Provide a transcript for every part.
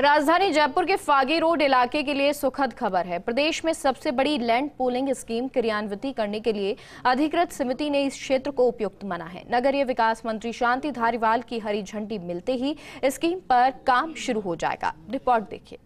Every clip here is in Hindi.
राजधानी जयपुर के फागी रोड इलाके के लिए सुखद खबर है। प्रदेश में सबसे बड़ी लैंड पूलिंग स्कीम क्रियान्वित करने के लिए अधिकृत समिति ने इस क्षेत्र को उपयुक्त माना है। नगरीय विकास मंत्री शांति धारीवाल की हरी झंडी मिलते ही स्कीम पर काम शुरू हो जाएगा। रिपोर्ट देखिए।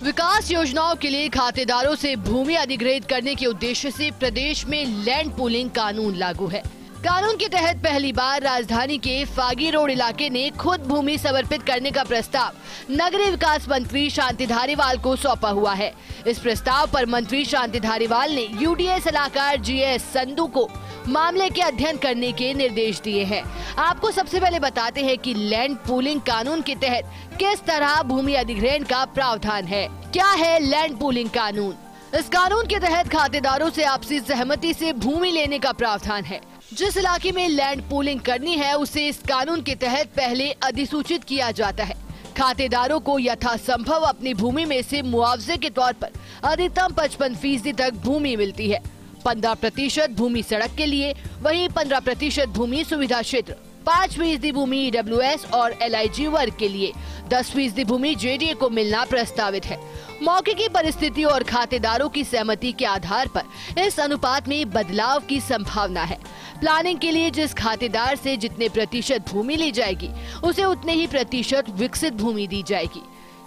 विकास योजनाओं के लिए खातेदारों से भूमि अधिग्रहित करने के उद्देश्य से प्रदेश में लैंड पूलिंग कानून लागू है। कानून के तहत पहली बार राजधानी के फागी रोड इलाके ने खुद भूमि समर्पित करने का प्रस्ताव नगरीय विकास मंत्री शांति धारीवाल को सौंपा हुआ है। इस प्रस्ताव पर मंत्री शांति धारीवाल ने यूडीए सलाहकार जीएस संधू को मामले के अध्ययन करने के निर्देश दिए हैं। आपको सबसे पहले बताते हैं कि लैंड पूलिंग कानून के तहत किस तरह भूमि अधिग्रहण का प्रावधान है। क्या है लैंड पूलिंग कानून? इस कानून के तहत खातेदारों से आपसी सहमति से भूमि लेने का प्रावधान है। जिस इलाके में लैंड पूलिंग करनी है उसे इस कानून के तहत पहले अधिसूचित किया जाता है। खातेदारों को यथासंभव अपनी भूमि में से मुआवजे के तौर पर अधिकतम 55% तक भूमि मिलती है। 15% भूमि सड़क के लिए, वहीं 15% भूमि सुविधा क्षेत्र, 5% भूमि EWS और LIG वर्ग के लिए, 10% भूमि JDA को मिलना प्रस्तावित है। मौके की परिस्थिति और खातेदारों की सहमति के आधार पर इस अनुपात में बदलाव की संभावना है। प्लानिंग के लिए जिस खातेदार से जितने प्रतिशत भूमि ली जाएगी उसे उतने ही प्रतिशत विकसित भूमि दी जाएगी।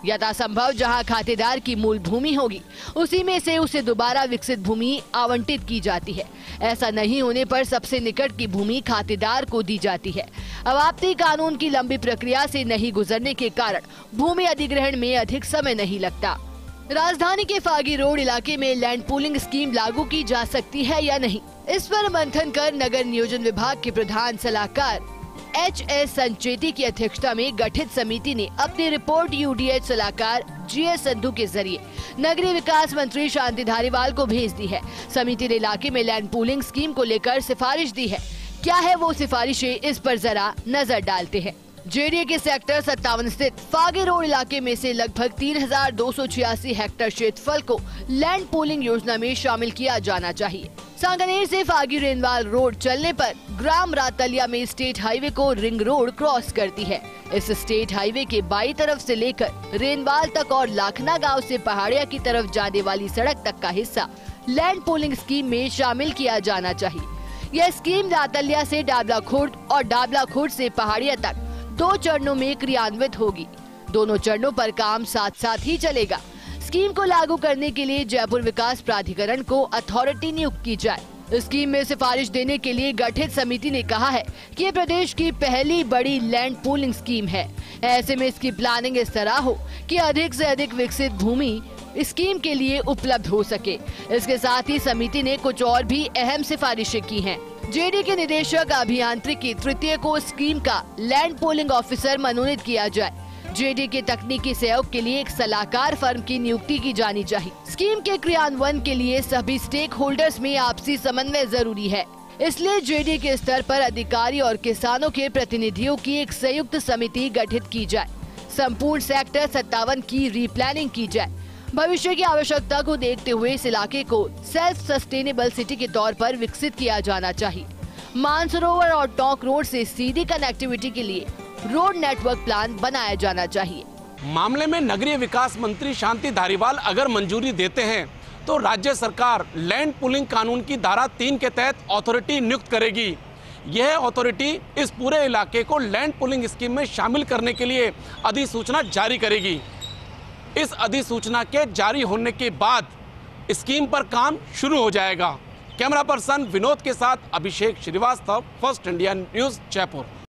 यथासंभव जहां खातेदार की मूल भूमि होगी उसी में से उसे दोबारा विकसित भूमि आवंटित की जाती है। ऐसा नहीं होने पर सबसे निकट की भूमि खातेदार को दी जाती है। अवाप्ति कानून की लंबी प्रक्रिया से नहीं गुजरने के कारण भूमि अधिग्रहण में अधिक समय नहीं लगता। राजधानी के फागी रोड इलाके में लैंड पूलिंग स्कीम लागू की जा सकती है या नहीं, इस पर मंथन कर नगर नियोजन विभाग के प्रधान सलाहकार HS संचेती की अध्यक्षता में गठित समिति ने अपनी रिपोर्ट UDH सलाहकार GS संधू के जरिए नगरीय विकास मंत्री शांति धारीवाल को भेज दी है। समिति ने इलाके में लैंड पूलिंग स्कीम को लेकर सिफारिश दी है। क्या है वो सिफारिशें, इस पर जरा नजर डालते हैं। JDA के सेक्टर 57 स्थित फागी रोड इलाके में से लगभग 3286 हेक्टेयर क्षेत्रफल को लैंड पूलिंग योजना में शामिल किया जाना चाहिए। सांगानेर से फागी रेनवाल रोड चलने पर ग्राम रातलिया में स्टेट हाईवे को रिंग रोड क्रॉस करती है। इस स्टेट हाईवे के बाईं तरफ से लेकर रेनवाल तक और लाखना गांव से पहाड़िया की तरफ जाने वाली सड़क तक का हिस्सा लैंड पूलिंग स्कीम में शामिल किया जाना चाहिए। यह स्कीम रातलिया से डाबला खुर्द और डाबला खुर्द से पहाड़िया तक 2 चरणों में क्रियान्वित होगी। दोनों चरणों पर काम साथ साथ ही चलेगा। स्कीम को लागू करने के लिए जयपुर विकास प्राधिकरण को अथॉरिटी नियुक्त की जाए। स्कीम में सिफारिश देने के लिए गठित समिति ने कहा है कि ये प्रदेश की पहली बड़ी लैंड पूलिंग स्कीम है। ऐसे में इसकी प्लानिंग इस तरह हो कि अधिक से अधिक विकसित भूमि स्कीम के लिए उपलब्ध हो सके। इसके साथ ही समिति ने कुछ और भी अहम सिफारिशें की हैं। JDA के निदेशक अभियांत्रिकी तृतीय को स्कीम का लैंड पूलिंग ऑफिसर मनोनीत किया जाए। JDA के तकनीकी सहयोग के लिए एक सलाहकार फर्म की नियुक्ति की जानी चाहिए। स्कीम के क्रियान्वयन के लिए सभी स्टेक होल्डर्स में आपसी समन्वय जरूरी है। इसलिए JDA के स्तर पर अधिकारी और किसानों के प्रतिनिधियों की एक संयुक्त समिति गठित की जाए। संपूर्ण सेक्टर 57 की रीप्लानिंग की जाए। भविष्य की आवश्यकता को देखते हुए इस इलाके को सेल्फ सस्टेनेबल सिटी के तौर पर विकसित किया जाना चाहिए। मानसरोवर और टोंक रोड से सीधी कनेक्टिविटी के लिए रोड नेटवर्क प्लान बनाया जाना चाहिए। मामले में नगरीय विकास मंत्री शांति धारीवाल अगर मंजूरी देते हैं तो राज्य सरकार लैंड पूलिंग कानून की धारा 3 के तहत अथॉरिटी नियुक्त करेगी। यह अथॉरिटी इस पूरे इलाके को लैंड पूलिंग स्कीम में शामिल करने के लिए अधिसूचना जारी करेगी। इस अधिसूचना के जारी होने के बाद स्कीम पर काम शुरू हो जाएगा। कैमरा पर्सन विनोद के साथ Abhishek Srivastava, first India news, Jaipur.